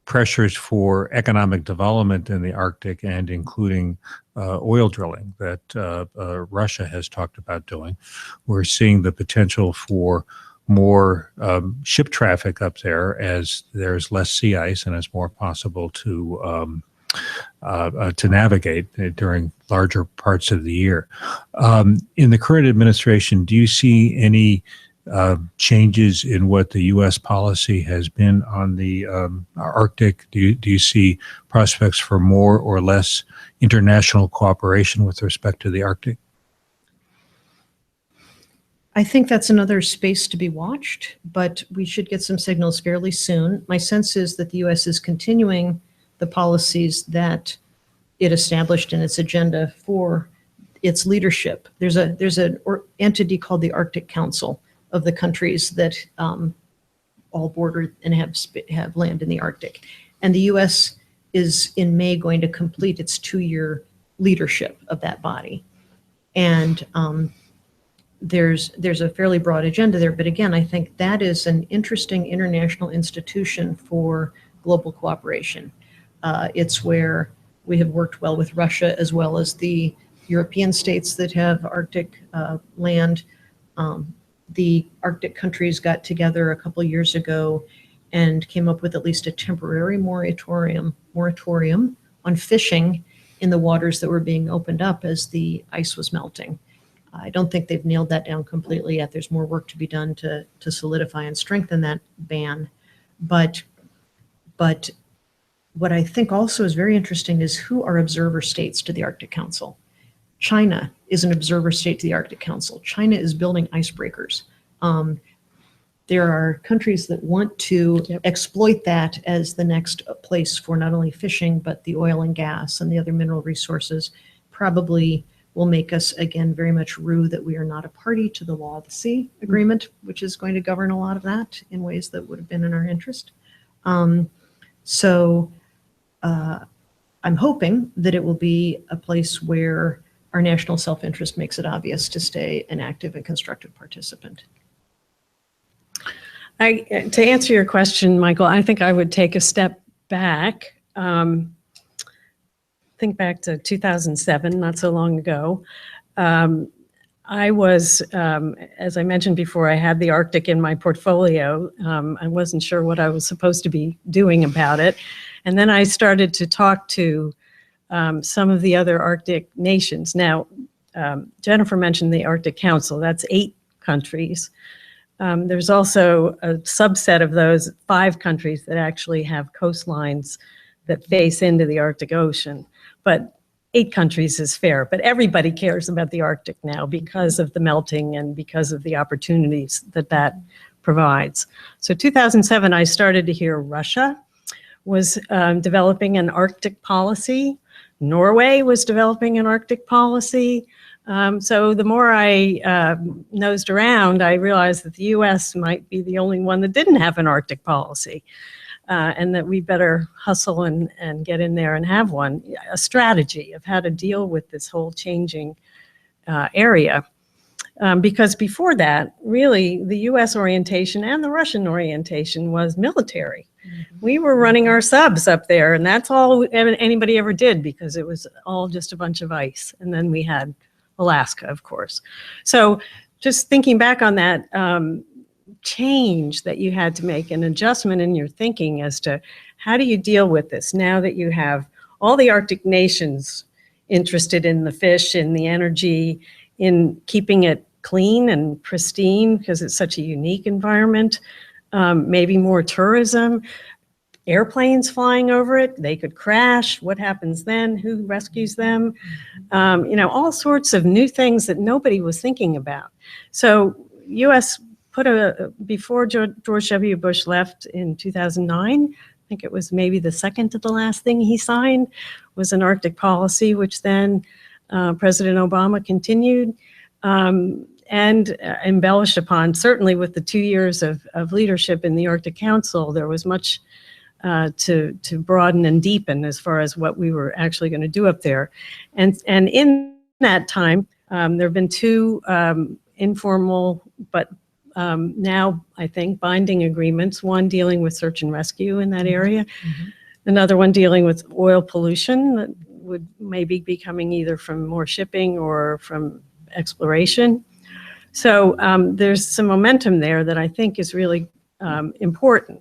pressures for economic development in the Arctic, and including oil drilling that Russia has talked about doing. We're seeing the potential for more ship traffic up there as there's less sea ice and it's more possible to navigate during larger parts of the year. In the current administration, do you see any changes in what the U.S. policy has been on the Arctic? Do you see prospects for more or less international cooperation with respect to the Arctic? I think that's another space to be watched, but we should get some signals fairly soon. My sense is that the U.S. is continuing the policies that it established in its agenda for its leadership. There's an entity called the Arctic Council of the countries that all border and have land in the Arctic. And the U.S. is in May going to complete its 2-year leadership of that body. And there's a fairly broad agenda there, but again, I think that is an interesting international institution for global cooperation. It's where we have worked well with Russia as well as the European states that have Arctic land. The Arctic countries got together a couple years ago and came up with at least a temporary moratorium on fishing in the waters that were being opened up as the ice was melting. I don't think they've nailed that down completely yet. There's more work to be done to solidify and strengthen that ban. But what I think also is very interesting is who are observer states to the Arctic Council. China is an observer state to the Arctic Council. China is building icebreakers. There are countries that want to exploit that as the next place for not only fishing, but the oil and gas and the other mineral resources. Probably will make us, again, very much rue that we are not a party to the Law of the Sea agreement, which is going to govern a lot of that in ways that would have been in our interest. So I'm hoping that it will be a place where our national self-interest makes it obvious to stay an active and constructive participant. To answer your question, Michael, I think I would take a step back. Think back to 2007, not so long ago. I was, as I mentioned before, I had the Arctic in my portfolio. I wasn't sure what I was supposed to be doing about it. And then I started to talk to some of the other Arctic nations. Now, Jennifer mentioned the Arctic Council. That's 8 countries. There's also a subset of those 5 countries that actually have coastlines that face into the Arctic Ocean. But 8 countries is fair, but everybody cares about the Arctic now because of the melting and because of the opportunities that that provides. So 2007, I started to hear Russia was developing an Arctic policy. Norway was developing an Arctic policy. So the more I nosed around, I realized that the US might be the only one that didn't have an Arctic policy. And that we better hustle and get in there and have one, a strategy of how to deal with this whole changing area. Because before that, really, the US orientation and the Russian orientation was military. Mm-hmm. We were running our subs up there, and that's all anybody ever did because it was all just a bunch of ice. And then we had Alaska, of course. So just thinking back on that, change that you had to make, an adjustment in your thinking as to how do you deal with this now that you have all the Arctic nations interested in the fish, in the energy, in keeping it clean and pristine because it's such a unique environment, maybe more tourism, airplanes flying over it, they could crash, what happens then, who rescues them, all sorts of new things that nobody was thinking about. So US before George W. Bush left in 2009, I think it was maybe the second to the last thing he signed, was an Arctic policy, which then President Obama continued and embellished upon. Certainly with the 2 years of leadership in the Arctic Council, there was much to broaden and deepen as far as what we were actually going to do up there. And in that time, there have been 2 informal but now, I think, binding agreements, one dealing with search and rescue in that area, another one dealing with oil pollution that would maybe be coming either from more shipping or from exploration. So there's some momentum there that I think is really important.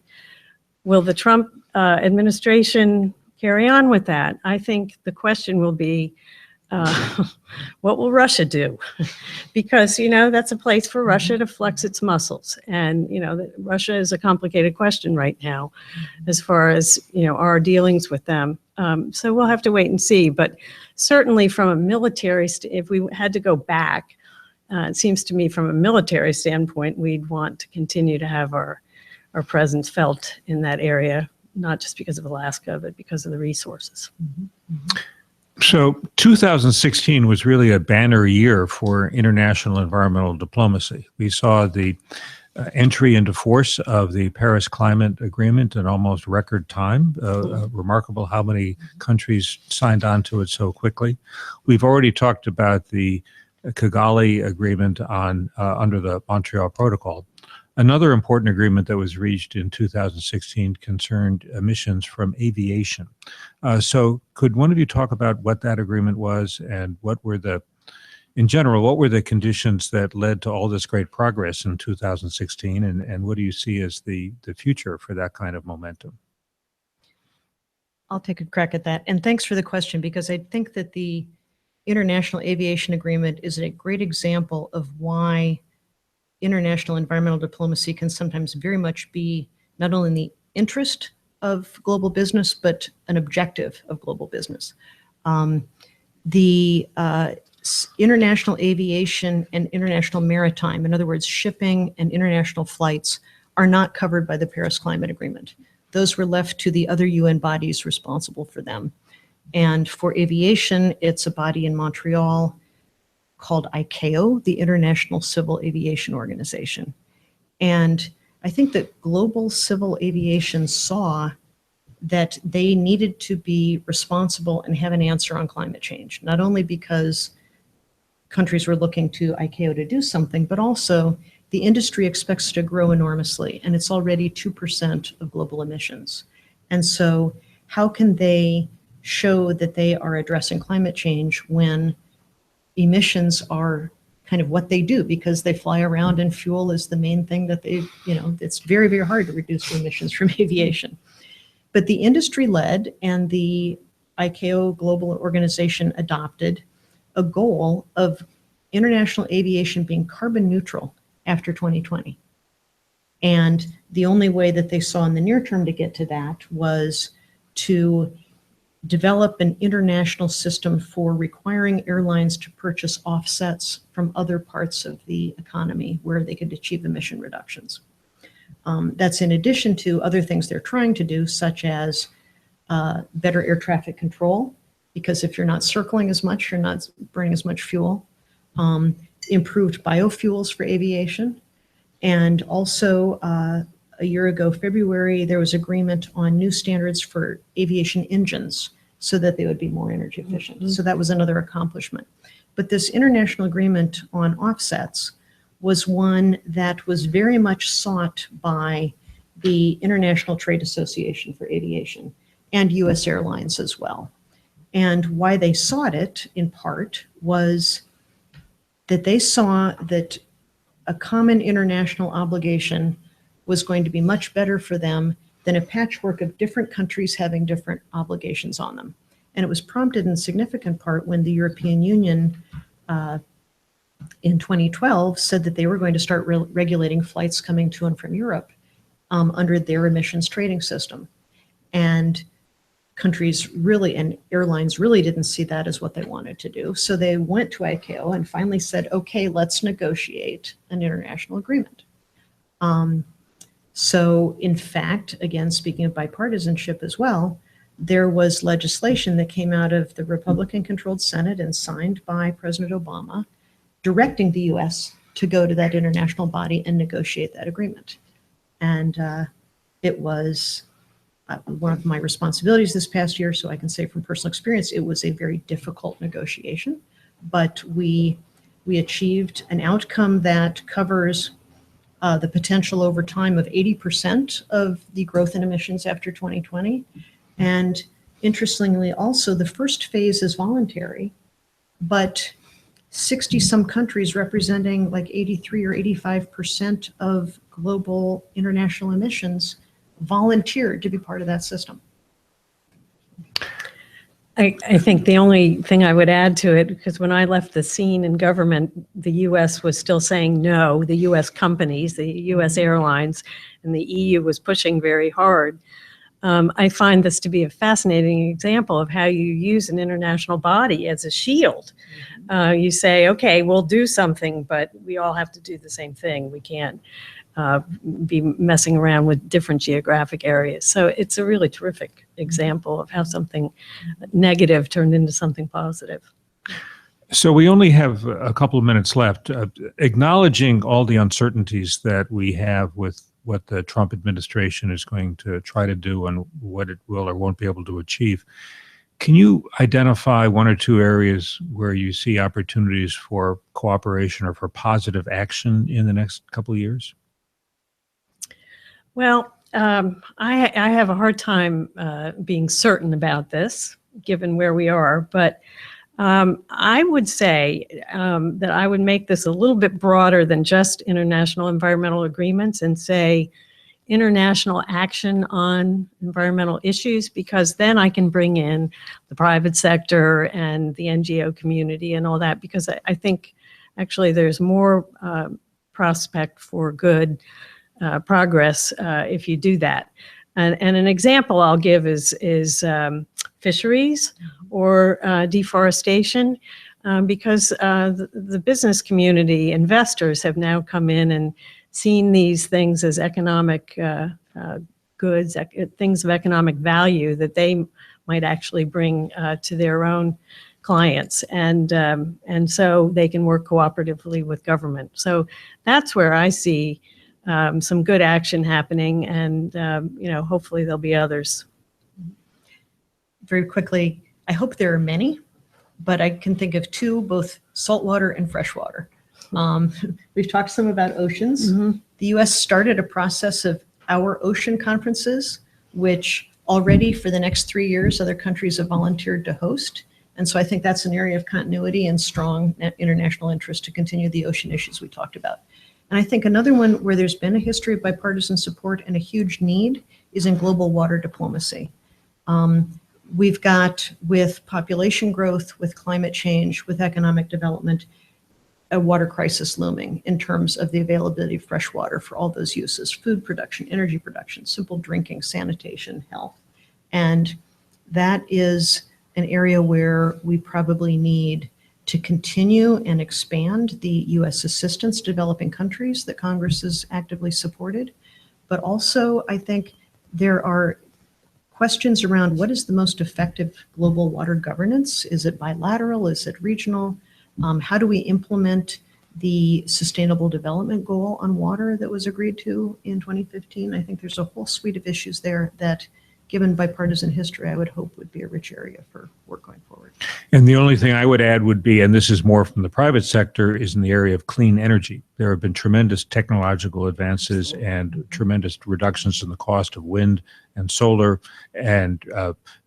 Will the Trump administration carry on with that? I think the question will be, what will Russia do? Because, that's a place for Russia to flex its muscles. And, Russia is a complicated question right now as far as, our dealings with them. So we'll have to wait and see. But certainly from a military, if we had to go back, it seems to me from a military standpoint, we'd want to continue to have our presence felt in that area, not just because of Alaska, but because of the resources. So 2016 was really a banner year for international environmental diplomacy. We saw the entry into force of the Paris Climate Agreement in almost record time. Remarkable how many countries signed on to it so quickly. We've already talked about the Kigali Agreement under the Montreal Protocol. Another important agreement that was reached in 2016 concerned emissions from aviation. So could one of you talk about what that agreement was and what were the conditions that led to all this great progress in 2016 and what do you see as the future for that kind of momentum? I'll take a crack at that. And thanks for the question, because I think that the International Aviation Agreement is a great example of why international environmental diplomacy can sometimes very much be not only in the interest of global business, but an objective of global business. The international aviation and international maritime, in other words, shipping and international flights, are not covered by the Paris Climate Agreement. Those were left to the other UN bodies responsible for them. And for aviation, it's a body in Montreal called ICAO, the International Civil Aviation Organization. And I think that global civil aviation saw that they needed to be responsible and have an answer on climate change, not only because countries were looking to ICAO to do something, but also the industry expects to grow enormously, and it's already 2% of global emissions. And so how can they show that they are addressing climate change when emissions are kind of what they do, because they fly around and fuel is the main thing that they, it's very, very hard to reduce emissions from aviation. But the industry led, and the ICAO global organization adopted a goal of international aviation being carbon neutral after 2020. And the only way that they saw in the near term to get to that was to develop an international system for requiring airlines to purchase offsets from other parts of the economy where they could achieve emission reductions. That's in addition to other things they're trying to do, such as better air traffic control, because if you're not circling as much, you're not burning as much fuel. Improved biofuels for aviation. And also a year ago, February, there was agreement on new standards for aviation engines so that they would be more energy efficient. Mm-hmm. So that was another accomplishment. But this international agreement on offsets was one that was very much sought by the International Trade Association for Aviation and US airlines as well. And why they sought it, in part, was that they saw that a common international obligation was going to be much better for them than a patchwork of different countries having different obligations on them. And it was prompted in significant part when the European Union in 2012 said that they were going to start regulating flights coming to and from Europe under their emissions trading system. And countries really, and airlines really didn't see that as what they wanted to do. So they went to ICAO and finally said, okay, let's negotiate an international agreement. So in fact, again, speaking of bipartisanship as well, there was legislation that came out of the Republican-controlled Senate and signed by President Obama, directing the US to go to that international body and negotiate that agreement. And it was one of my responsibilities this past year, so I can say from personal experience, it was a very difficult negotiation, but we achieved an outcome that covers the potential over time of 80% of the growth in emissions after 2020. And interestingly, also the first phase is voluntary, but 60 some countries representing like 83 or 85% of global international emissions volunteered to be part of that system. I think the only thing I would add to it, because when I left the scene in government, the US was still saying no, the US companies, the US airlines, and the EU was pushing very hard. I find this to be a fascinating example of how you use an international body as a shield. You say, okay, we'll do something, but we all have to do the same thing. We can't be messing around with different geographic areas. So it's a really terrific example of how something negative turned into something positive. So we only have a couple of minutes left. Acknowledging all the uncertainties that we have with what the Trump administration is going to try to do and what it will or won't be able to achieve, can you identify one or two areas where you see opportunities for cooperation or for positive action in the next couple of years? Well, I have a hard time being certain about this, given where we are, but I would say that I would make this a little bit broader than just international environmental agreements and say international action on environmental issues, because then I can bring in the private sector and the NGO community and all that, because I think actually there's more prospect for good progress if you do that. And an example I'll give is fisheries or deforestation, because the business community, investors have now come in and seen these things as economic goods, things of economic value that they might actually bring to their own clients, and so they can work cooperatively with government. So that's where I see some good action happening, and hopefully there'll be others. very quickly, I hope there are many, but I can think of two, both saltwater and freshwater. We've talked some about oceans. The U.S. started a process of our ocean conferences, which already for the next 3 years, other countries have volunteered to host. And so I think that's an area of continuity and strong international interest to continue the ocean issues we talked about. And I think another one where there's been a history of bipartisan support and a huge need is in global water diplomacy. We've got, with population growth, with climate change, with economic development, a water crisis looming in terms of the availability of fresh water for all those uses: food production, energy production, simple drinking, sanitation, health. And that is an area where we probably need to continue and expand the U.S. assistance to developing countries that Congress has actively supported. But also, I think there are questions around what is the most effective global water governance? Is it bilateral? Is it regional? How do we implement the Sustainable Development Goal on water that was agreed to in 2015? I think there's a whole suite of issues there that, given bipartisan history, I would hope would be a rich area for work going forward. And the only thing I would add would be, and this is more from the private sector, is in the area of clean energy. There have been tremendous technological advances and tremendous reductions in the cost of wind and solar and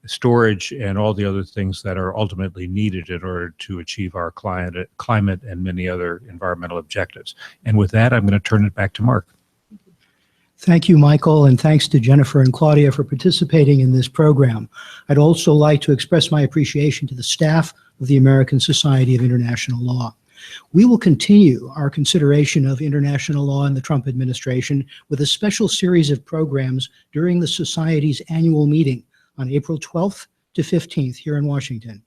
storage and all the other things that are ultimately needed in order to achieve our climate and many other environmental objectives. And with that, I'm going to turn it back to Mark. Thank you, Michael, and thanks to Jennifer and Claudia for participating in this program. I'd also like to express my appreciation to the staff of the American Society of International Law. We will continue our consideration of international law in the Trump administration with a special series of programs during the Society's annual meeting on April 12th to 15th here in Washington.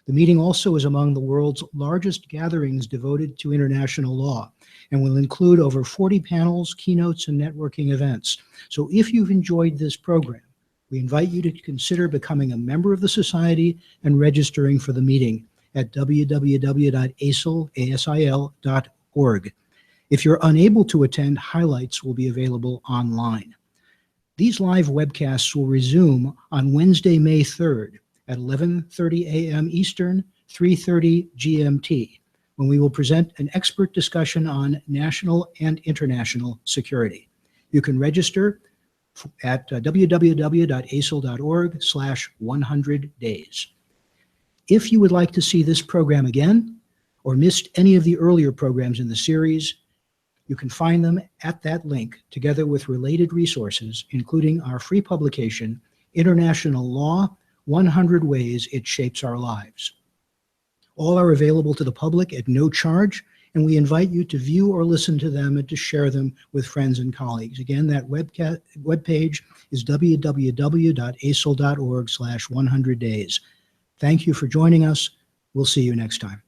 The meeting also is among the world's largest gatherings devoted to international law and will include over 40 panels, keynotes, and networking events. So if you've enjoyed this program, we invite you to consider becoming a member of the Society and registering for the meeting at www.asil.org. If you're unable to attend, highlights will be available online. These live webcasts will resume on Wednesday, May 3rd at 11:30 a.m. Eastern, 3:30 GMT, when we will present an expert discussion on national and international security. You can register at www.asil.org/100days. If you would like to see this program again or missed any of the earlier programs in the series, you can find them at that link together with related resources, including our free publication, International Law, 100 Ways It Shapes Our Lives. All are available to the public at no charge, and we invite you to view or listen to them and to share them with friends and colleagues. Again, that webpage is www.asil.org/100days. Thank you for joining us. We'll see you next time.